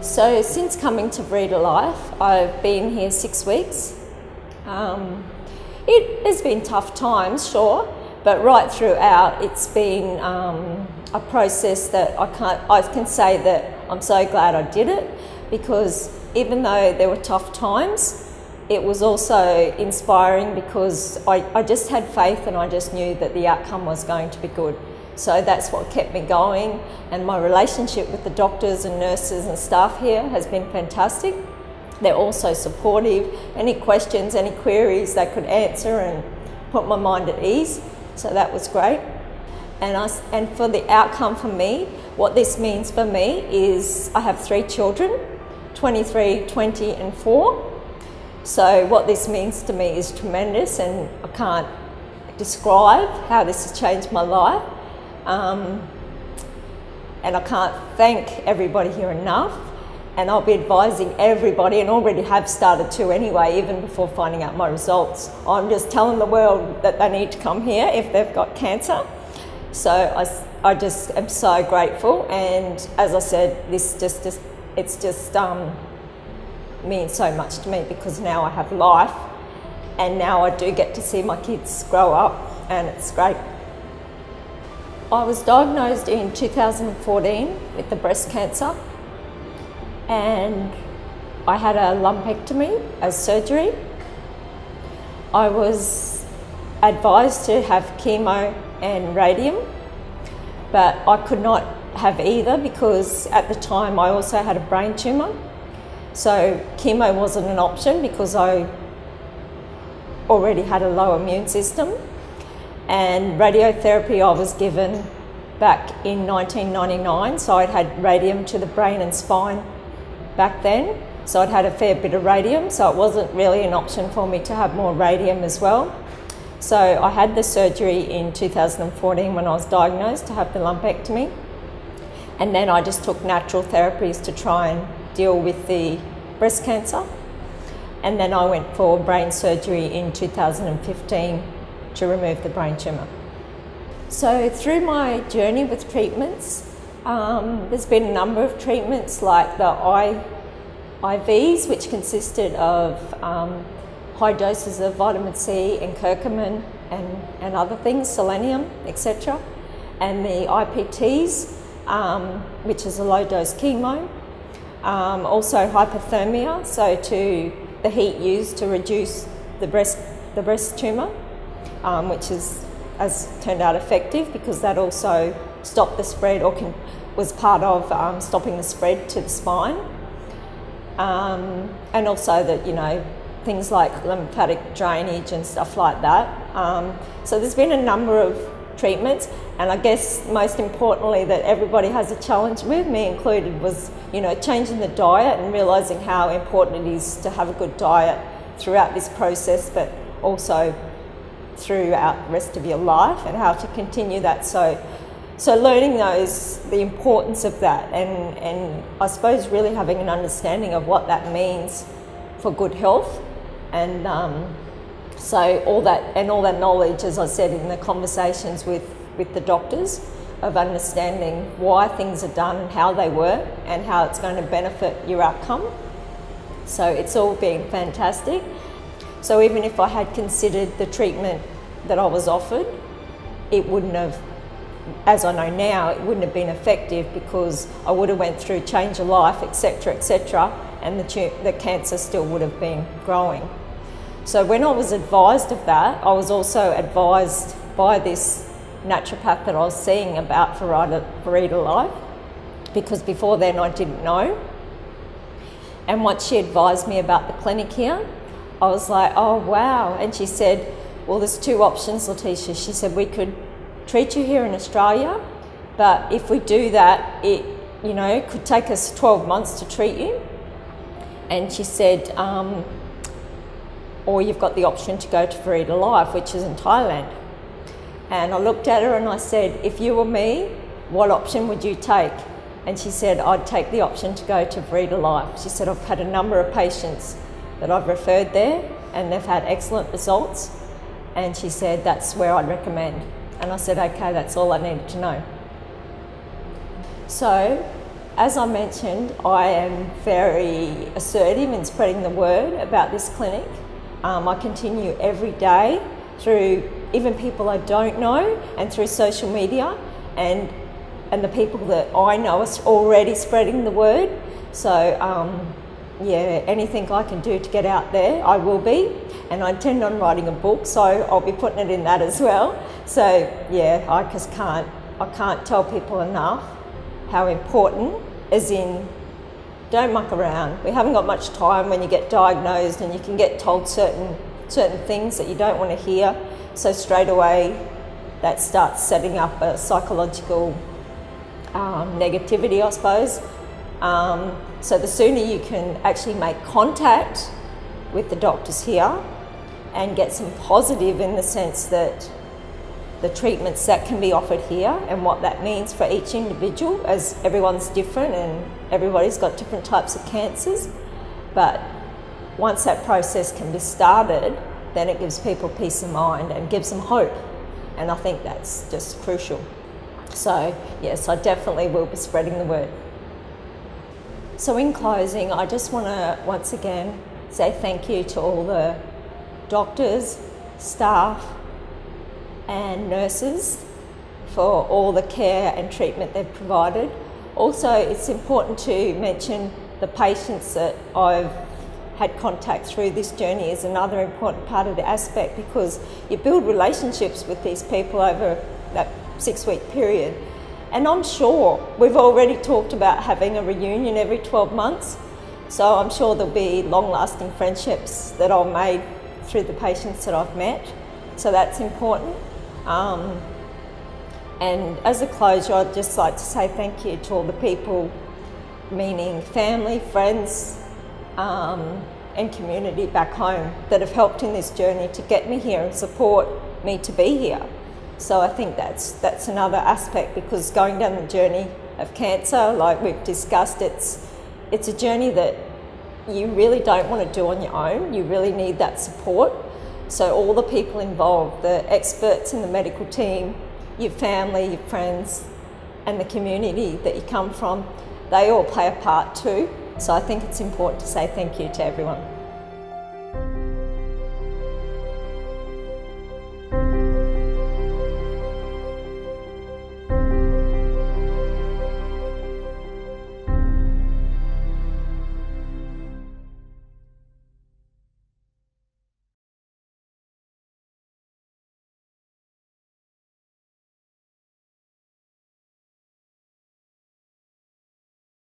So since coming to Verita Life, I've been here 6 weeks. It has been tough times, sure, but right throughout it's been a process that I can say that I'm so glad I did it, because even though there were tough times, it was also inspiring because I just had faith and I just knew that the outcome was going to be good. So that's what kept me going, and my relationship with the doctors and nurses and staff here has been fantastic. They're also supportive. Any questions, any queries they could answer and put my mind at ease. So that was great. And for the outcome for me, what this means for me is I have 3 children, 23, 20 and 4. So what this means to me is tremendous, and I can't describe how this has changed my life. And I can't thank everybody here enough, and I'll be advising everybody, and already have started to anyway, even before finding out my results. I'm just telling the world that they need to come here if they've got cancer. So I just am so grateful, and as I said, it's just means so much to me, because now I have life, and now I do get to see my kids grow up, and it's great. I was diagnosed in 2014 with the breast cancer, and I had a lumpectomy as surgery. I was advised to have chemo and radium, but I could not have either because at the time I also had a brain tumour. So chemo wasn't an option because I already had a low immune system. And radiotherapy I was given back in 1999, so I'd had radium to the brain and spine back then. So I'd had a fair bit of radium, so it wasn't really an option for me to have more radium as well. So I had the surgery in 2014 when I was diagnosed to have the lumpectomy. And then I just took natural therapies to try and deal with the breast cancer. And then I went for brain surgery in 2015 to remove the brain tumour. So through my journey with treatments, there's been a number of treatments like the IVs, which consisted of high doses of vitamin C and curcumin and other things, selenium, etc. And the IPTs, which is a low dose chemo. Also hypothermia, so the heat used to reduce the breast tumour. Which has turned out effective because that also stopped the spread, or was part of stopping the spread to the spine. And also that, things like lymphatic drainage and stuff like that. So there's been a number of treatments, and I guess most importantly that everybody has a challenge with, me included, was changing the diet and realising how important it is to have a good diet throughout this process, but also throughout the rest of your life, and how to continue that. So learning the importance of that, and I suppose really having an understanding of what that means for good health, and so all that knowledge, as I said in the conversations with the doctors, of understanding why things are done and how they work and how it's going to benefit your outcome. So it's all been fantastic. So even if I had considered the treatment that I was offered, it wouldn't have, as I know now, it wouldn't have been effective, because I would have went through change of life, etc., etc., and the cancer still would have been growing. So when I was advised of that, I was also advised by this naturopath that I was seeing about Verita Life, because before then I didn't know. And once she advised me about the clinic here, I was like, oh wow. And she said, well, there's 2 options, Leticia. She said, we could treat you here in Australia, but if we do that, it could take us 12 months to treat you. And she said, or you've got the option to go to Verita Life, which is in Thailand. And I looked at her and I said, if you were me, what option would you take? And she said, I'd take the option to go to Verita Life. She said, I've had a number of patients that I've referred there, and they've had excellent results. And she said, that's where I'd recommend. And I said, okay, that's all I needed to know. So As I mentioned, I am very assertive in spreading the word about this clinic. I continue every day through even people I don't know and through social media, and the people that I know are already spreading the word. So yeah, anything I can do to get out there, I will be. And I intend on writing a book, so I'll be putting it in that as well. So yeah, I can't tell people enough how important, as in, don't muck around. We haven't got much time when you get diagnosed and you can get told certain things that you don't want to hear. So straight away, that starts setting up a psychological negativity, I suppose. So the sooner you can actually make contact with the doctors here and get some positive in the sense that the treatments that can be offered here and what that means for each individual, as everyone's different and everybody's got different types of cancers. But once that process can be started, then it gives people peace of mind and gives them hope. And I think that's just crucial. So yes, I definitely will be spreading the word. So in closing, I just want to once again say thank you to all the doctors, staff and nurses for all the care and treatment they've provided. Also, it's important to mention the patients that I've had contact through this journey is another important part of the aspect, because you build relationships with these people over that 6-week period. And I'm sure we've already talked about having a reunion every 12 months. So I'm sure there'll be long-lasting friendships that I've made through the patients that I've met. So that's important. And as a closure, I'd just like to say thank you to all the people, meaning family, friends, and community back home that have helped in this journey to get me here and support me to be here. So I think that's another aspect, because going down the journey of cancer, like we've discussed, it's a journey that you really don't want to do on your own. You really need that support. So all the people involved, the experts in the medical team, your family, your friends, and the community that you come from, they all play a part too. So I think it's important to say thank you to everyone.